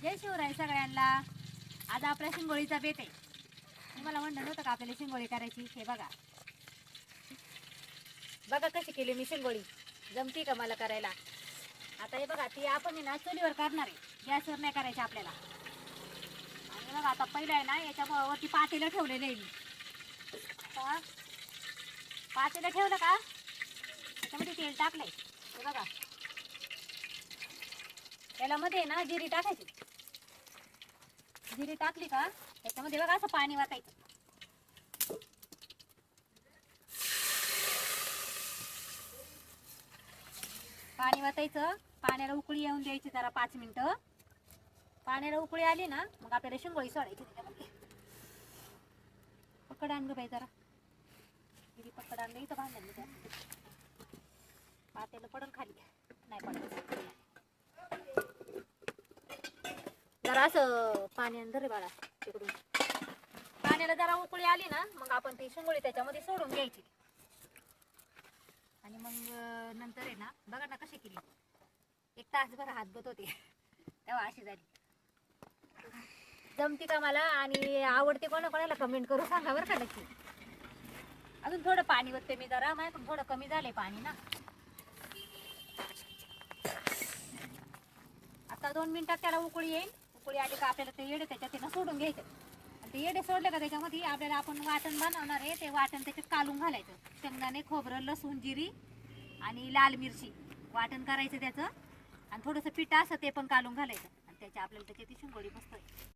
जय शिवराय सगळ्यांना. आज आपल्या शिंगोळीचा बेत आहे. तुम्हाला म्हणलं नव्हतं का आपल्याला शिंगोळी करायची. हे बघा बघा कशी केली मी शिंगोळी. जमती का मला करायला. आता हे बघा ती आपण आहे ना चुलीवर करणार आहे, गॅसवर नाही करायची आपल्याला. आणि बघा आता पहिलं आहे ना याच्यावरती पातेलं ठेवलेलं आहे मी. आता पातेलं ठेवलं का त्याच्यामध्ये तेल टाकलंय. हे बघा त्याला मध्ये ना जिरी टाकायची. जिरी टाकली का त्याच्यामध्ये बघा असं पाणी वाटायचं. पाणी वाटायचं, पाण्याला उकळी येऊन द्यायची जरा 5 मिनिटं. पाण्याला उकळी आली ना मग आपल्याला शिंगोळी सोडायची त्याच्यामध्ये. पकड आणलं बाई जरा, जिरी पकड आणलं इथं भांडण पातेलं पडून खाली नाही पडायचं. जरा असं पाणी अंदर बाळा तिकडून. पाण्याला जरा उकळी आली ना मग आपण ती शिंगोळी त्याच्यामध्ये सोडून घ्यायची. आणि मग नंतर आहे ना बघा ना कशी केली. 1 तासभर हात बत होते तेव्हा अशी झाली. जमती का मला आणि आवडते कोणाकोणाला कमेंट करू सांगा बरं का नक्की. अजून थोडं पाणी वरते मी जरा, माझ्याकडून थोडं कमी झालंय पाणी ना. आता 2 मिनिटात त्याला उकळी येईल. उकळी आली का आपल्याला ते येडे त्याच्यात सोडून घ्यायचं. आणि ते येडे सोडले का त्याच्यामध्ये आपल्याला आपण वाटण बनवणार आहे ते वाटण त्याच्यात कालून घालायचं. शेंगदाणे, खोबरं, लसूण, जिरी आणि लाल मिरची वाटण करायचं त्याचं. आणि थोडंसं पीठ असं ते पण कालून घालायचं. आणि त्याच्या आपल्याला त्याची शिंगोळी मस्त